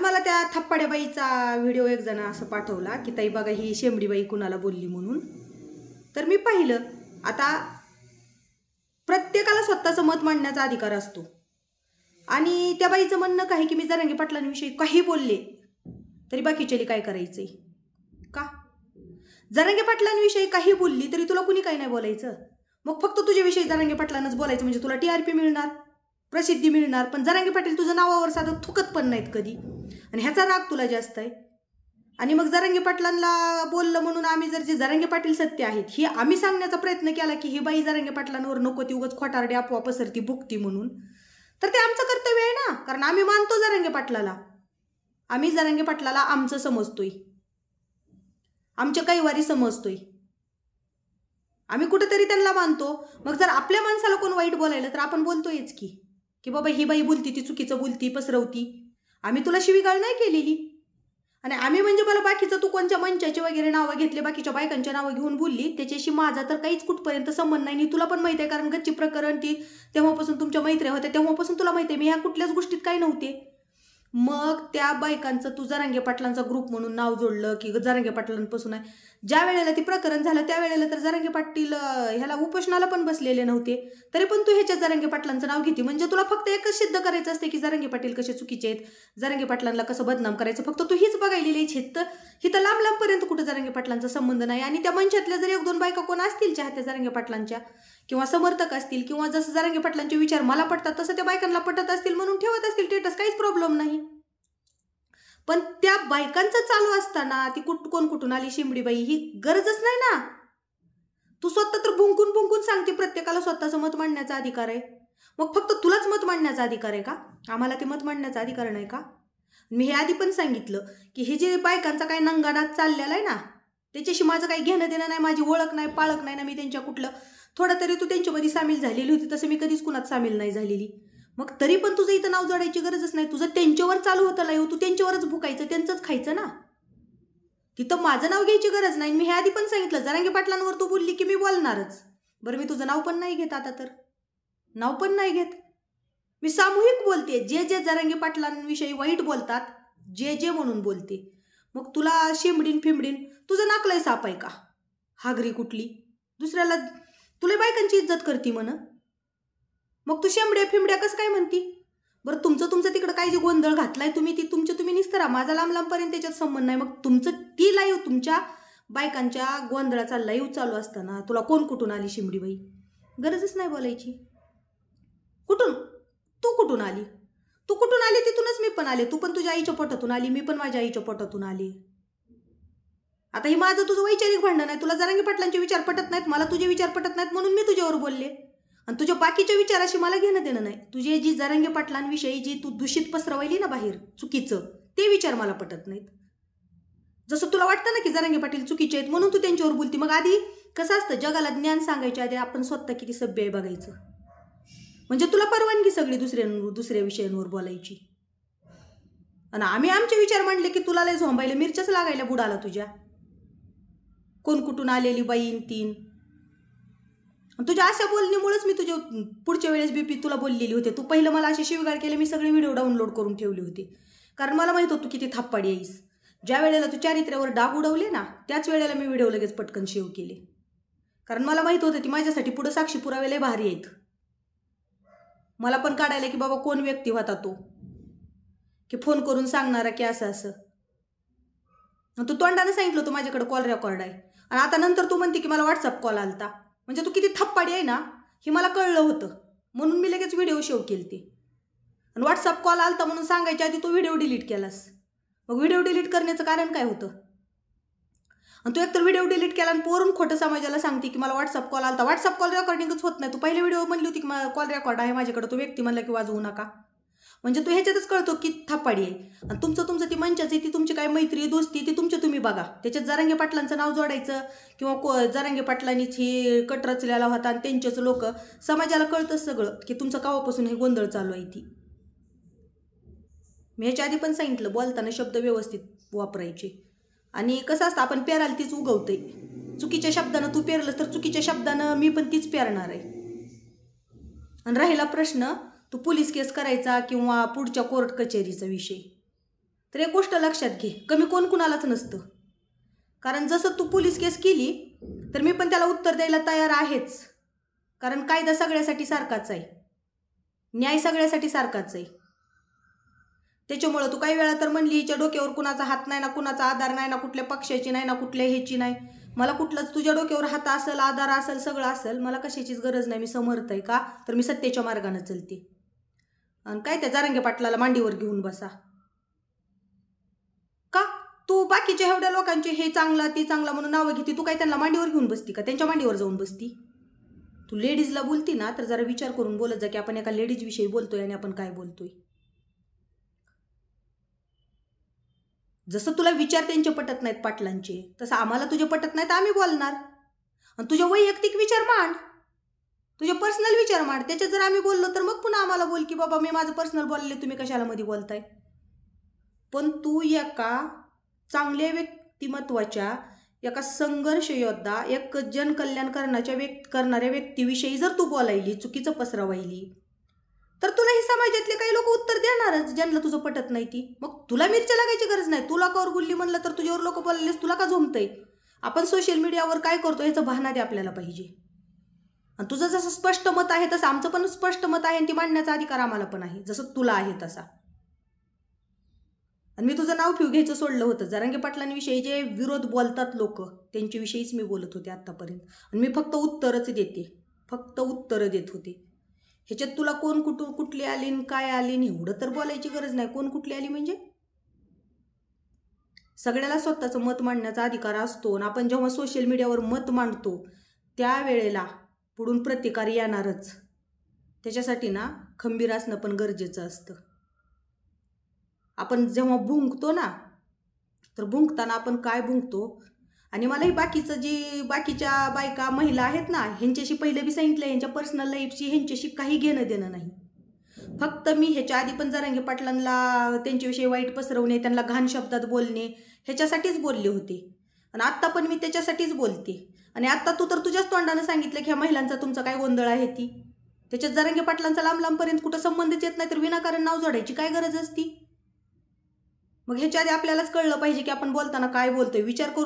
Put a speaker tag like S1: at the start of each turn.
S1: मला त्या थप्पाड्याबाईचा व्हिडिओ एक जण असं पाठवला की ताई बघा ही शेंबडीबाई कुणाला बोलली म्हणून. तर मी पाहिलं. आता प्रत्येकाला स्वतःचं मत मांडण्याचा अधिकार असतो आणि त्या बाईचं म्हणणं काय की मी जरांगे पाटलांविषयी काही बोलले तरी बाकीच्याली काय करायचंय का? जरांगे पाटलांविषयी काही बोलली तरी तुला कुणी काही नाही बोलायचं. मग फक्त तुझ्याविषयी जरांगे पाटलांनाच बोलायचं म्हणजे तुला TRP मिळणार, प्रसिद्धी मिळणार. पण जरांगे पाटील तुझं नावावर साधं थुकत पण नाहीत कधी आणि ह्याचा राग तुला जास्त आहे. आणि मग जरांगे पाटलांना बोललं म्हणून आम्ही जर जे जरांगे पाटील सत्य आहेत ही आम्ही सांगण्याचा प्रयत्न केला की ही बाई जरांगे पाटलांवर नको ती उगाच खोटारडे अफवा पसरती भुकती म्हणून, तर ते आमचं कर्तव्य आहे ना. कारण आम्ही मानतो जरांगे पाटलाला, आम्ही जरांगे पाटलाला आमचं समजतोय, आमच्या कैवारी समजतोय, आम्ही कुठेतरी त्यांना मानतो. मग जर आपल्या माणसाला कोण वाईट बोलायला तर आपण बोलतोयच की बाबा ही बाई बोलती ती चुकीचं बोलती पसरवती. आम्ही तुला शिवीगाळ नाही केलेली आणि आम्ही म्हणजे मला बाकीचं तू कोणत्या मंचाचे वगैरे नावं घेतले बाकीच्या बायकांच्या नावं घेऊन बोलली त्याच्याशी माझा तर काहीच कुठपर्यंत संबंध नाही. तुला पण माहिती आहे कारण गच्ची प्रकरण ती तेव्हापासून तुमच्या मैत्र्या होत्या तेव्हापासून तुला माहिती आहे मी ह्या कुठल्याच गोष्टीत काही नव्हते. मग त्या बायकांचं तू जरांगे पाटलांचा ग्रुप म्हणून नाव जोडलं की जरांगे पाटलांपासून आहे. ज्या वेळेला ती प्रकरण झालं त्यावेळेला तर जरांगे पाटील ह्याला उपोषणाला पण बसलेले नव्हते तरी पण तू ह्याच्या जरांगे पाटलांचं नाव घेते. म्हणजे तुला फक्त एकच सिद्ध करायचं असते की जरांगे पाटील कसे चुकीचे आहेत, जरांगे पाटलांना कसं बदनाम करायचं. फक्त तू हीच बघायलेली छेत हिथं लांब लांबपर्यंत कुठं जरांगे पाटलांचा संबंध नाही. आणि त्या मंचातल्या जर 1-2 बायका कोण असतील चाहत्या जरांगे पाटलांच्या किंवा समर्थक असतील किंवा जसं जरांगे पाटलांचे विचार मला पटतात तसं त्या बायकांना पटत असतील म्हणून ठेवत असतील स्टेटस, काहीच प्रॉब्लेम नाही. पण त्या बायकांचं चालू असताना ती कोण कुठून आली शेंबडीबाई ही गरजच नाही ना. तू स्वतः तर भुंकून भुंकून सांगते प्रत्येकाला स्वतःचं मत मांडण्याचा अधिकार आहे. मग फक्त तुलाच मत मांडण्याचा अधिकार आहे का? आम्हाला ते मत मांडण्याचा अधिकार नाही का? मी हे आधी पण सांगितलं की हे जे बायकांचा काय नंगानात चाललेला आहे ना त्याच्याशी माझं काही घेणं देणं नाही, माझी ओळख नाही पाळख नाही ना. मी त्यांच्या कुठलं थोडं तरी तू त्यांच्यामध्ये सामील झालेली होती तसं मी कधीच कुणात सामील नाही झालेली. मग तरी पण तुझं इथं नाव जोडायची गरजच नाही. तुझं त्यांच्यावर चालू होतं लाईव्ह, तू त्यांच्यावरच भुकायचं त्यांचंच खायचं ना. तिथं माझं नाव घ्यायची गरज नाही. मी हे आधी पण सांगितलं जरांगे पाटलांवर तू बोलली की मी बोलणारच. बरं मी तुझं नाव पण नाही घेत आता, तर नाव पण नाही घेत मी सामूहिक बोलते. जे जे जरांगे पाटलांविषयी वाईट बोलतात जे म्हणून बोलते. मग तुला शेंबडीन फिंबडीन तुझं नाकलंय साप आहे का हागरी कुठली? दुसऱ्याला तुला बायकांची इज्जत करती म्हण मग तू शेंबड्या फिंबड्या कसं काय म्हणती? बरं तुमचं तिकडं काय जे गोंधळ घातलाय तुम्ही ती तुम्ही निस्तरा, माझा लांब लांबपर्यंत त्याच्यात संबंध नाही. मग तुमचं ती लाईव्ह तुमच्या बायकांच्या गोंधळाचा लाईव्ह चालू असताना तुला कोण कुठून आली शेंबडीबाई? गरजच नाही बोलायची. तू कुठून आली? तू कुठून आली तिथूनच मी पण आले. तू पण तुझ्या आईच्या पोटातून आली, मी पण माझ्या आईच्या पोटातून आली. आता हे माझं तुझं वैचारिक भांडण आहे. तुला जरांगे पाटलांचे विचार पटत नाहीत, मला तुझे विचार पटत नाहीत म्हणून मी तुझ्यावर बोलले. आणि तुझ्या बाकीच्या विचाराशी मला घेणं देणं नाही. तुझे जी जरांगे पाटलांविषयी जी तू दूषित पसरवायली ना बाहेर चुकीचं ते विचार मला पटत नाहीत. जसं तुला वाटतं ना की जरांगे पाटील चुकीचे आहेत म्हणून तू त्यांच्यावर बोलती. मग आधी कसं असतं जगाला ज्ञान सांगायच्या आधी आपण स्वतः किती सभ्य आहे बघायचं. म्हणजे तुला परवानगी सगळी दुसऱ्या विषयांवर बोलायची. आणि आम्ही आमचे विचार मांडले की तुला लय झोंबायला मिरच्याच लागायला बुडाला तुझ्या. कोण कुठून आलेली बाईन तीन तुझ्या अशा बोलण्यामुळेच मी तुझ्या पुढच्या वेळेस BP तुला बोललेली होते. तू पहिलं मला असे शिवीगाळ केले मी सगळे व्हिडिओ डाउनलोड करून ठेवले होते कारण मला माहित होतं तू किती थाप्पाडी आहेस. ज्या वेळेला तू चारित्र्यावर डाग उडवले ना त्याच वेळेला मी व्हिडिओ लगेच पटकन सेव्ह केले कारण मला माहित होतं ती माझ्यासाठी पुढे साक्षी पुरावे लय भारी आहेत. मला पण काढायला की बाबा कोण व्यक्ती होता तो की फोन करून सांगणारा की असं तू तोंडाने सांगितलं होतं माझ्याकडे कॉल रेकॉर्ड आहे आणि आता नंतर तू म्हणते की मला व्हॉट्सअप कॉल आलता. म्हणजे तू किती थप्पाडी आहे ना हे मला कळलं होतं म्हणून मी लगेच व्हिडिओ सेव्ह केलते. आणि व्हॉट्सअप कॉल आलता म्हणून सांगायच्या आधी तू व्हिडिओ डिलीट केलास. मग व्हिडिओ डिलीट करण्याचं कारण काय होतं? आणि तू एकतर व्हिडिओ डिलीट केला आणि पोरून खोटं समाजाला सांगते की मला व्हॉट्सअप कॉल आलता. व्हॉट्सअप कॉल रेकॉर्डिंगच होत नाही. तू पहिले व्हिडिओ म्हणली होती की कॉल रेकॉर्ड आहे माझ्याकडे, तो व्यक्ती म्हणला की वाजवू नका. म्हणजे तू ह्याच्यातच कळतो की थाप्पाडी आहे. आणि तुमचं ती मंचाची ती तुमची काय मैत्री दोस्ती ती तुम्ही बघा. त्याच्यात जरांगे पाटलांचं नाव जोडायचं किंवा जरांगे पाटलांनीच ही कट रचलेला होता आणि त्यांचेच लोक समाजाला कळतं सगळं की तुमचं कावापासून हे गोंधळ चालू आहे. ती मी ह्याच्या आधी पण सांगितलं बोलताना शब्द व्यवस्थित वापरायचे. आणि कसं असतं आपण पेराल तीच उगवते. चुकीच्या शब्दानं तू पेरलंस तर चुकीच्या शब्दानं मी पण तीच पेरणार आहे. आणि राहिला प्रश्न तू पोलीस केस करायचा किंवा पुढच्या कोर्ट कचेरीचा विषय तर एक गोष्ट लक्षात घे, कमी कोण कुणालाच नसतं. कारण जसं तू पोलीस केस केली तर मी पण त्याला उत्तर द्यायला तयार आहेच. कारण कायदा सगळ्यासाठी सारखाच आहे, न्याय सगळ्यासाठी सारखाच आहे. त्याच्यामुळं तू काही वेळा तर म्हणली हिच्या डोक्यावर कुणाचा हात नाही ना, कुणाचा आधार नाही ना, कुठल्या पक्षाची नाही ना, कुठल्या ह्याची नाही. मला कुठलंच तुझ्या डोक्यावर हात असेल, आधार असेल, सगळं असेल, मला कशाचीच गरज नाही. मी समर्थ आहे. का तर मी सत्तेच्या मार्गाने चलते. आणि काय त्या जरांगे पाटलाला मांडीवर घेऊन बसा का? तू बाकीच्या एवढ्या लोकांचे हे चांगला ती चांगला म्हणून नावं घेते, तू काय त्यांना मांडीवर घेऊन बसती का? त्यांच्या मांडीवर जाऊन बसती? तू लेडीजला बोलती ना तर जरा विचार करून बोलत जा की आपण एका लेडीज विषयी बोलतोय आणि आपण काय बोलतोय. जसं तुला विचार त्यांचे पटत नाहीत पाटलांचे, तसं आम्हाला तुझे पटत नाहीत, आम्ही बोलणार. आणि तुझे वैयक्तिक विचार मांड, तुझे पर्सनल विचार मांड. त्याच्यात जर आम्ही बोललो तर मग पुन्हा आम्हाला बोल की बाबा मी माझं पर्सनल बोलले, तुम्ही कशाला मध्ये बोलताय. पण तू एका चांगल्या व्यक्तिमत्वाच्या, एका संघर्ष योद्धा, एक जनकल्याण करणाऱ्या व्यक्तीविषयी जर तू बोलायली, चुकीचं पसरवायली, तर तुला ही समाजातले काही लोक उत्तर देणारच, ज्यांना तुझं पटत नाही ती. मग तुला मिरच्या लागायची गरज नाही. तुला कावर बोलली म्हणलं तर तुझ्यावर लोक बोललेस, तुला का झोमतंय? आपण सोशल मीडियावर काय करतो याचं भान दे आपल्याला पाहिजे. आणि तुझं जसं स्पष्ट मत आहे तसं आमचं पण स्पष्ट मत आहे, आणि ती मांडण्याचा अधिकार आम्हाला पण आहे, जसं तुला आहे तसा. आणि मी तुझं नाव फिव घ्यायचं सोडलं होतं. जरांगे पाटलांविषयी जे विरोध बोलतात लोक, त्यांच्याविषयीच मी बोलत होते आत्तापर्यंत. आणि मी फक्त उत्तरच देते, फक्त उत्तरं देत होते. ह्याच्यात तुला कोण कुठली आली काय आली एवढं तर बोलायची गरज नाही. कोण कुठली आली म्हणजे सगळ्याला स्वतःचं मत मांडण्याचा अधिकार असतो. आणि आपण जेव्हा सोशल मीडियावर मत मांडतो त्यावेळेला पुढून प्रतिकार येणारच. त्याच्यासाठी ना खंबीर असणं पण गरजेचं असतं. आपण जेव्हा भुंकतो ना, तर भुंकताना आपण काय भुंकतो, आणि मलाही बाकीच्या बायका महिला आहेत ना, ह्यांच्याशी पहिले बी सांगितलं, ह्यांच्या पर्सनल लाईफशी ह्यांच्याशी काही घेणं देणं नाही. फक्त मी ह्याच्या आधी पण जरांगे पाटलांना त्यांच्याविषयी वाईट पसरवणे, त्यांना घाण शब्दात बोलणे ह्याच्यासाठीच बोलले होते. आणि आत्ता पण मी त्याच्यासाठीच बोलते. आणि आत्ता तू तर तुझ्याच तोंडानं सांगितलं की ह्या महिलांचा तुमचा काय गोंधळ आहे ती. त्याच्यात जरांगे पाटलांचा लांबपर्यंत कुठं संबंधच येत नाही, तर विनाकारण नाव जोडायची काय गरज असती? मग ह्याच्या आधी आपल्यालाच कळलं पाहिजे की आपण बोलताना काय बोलतोय. विचार करून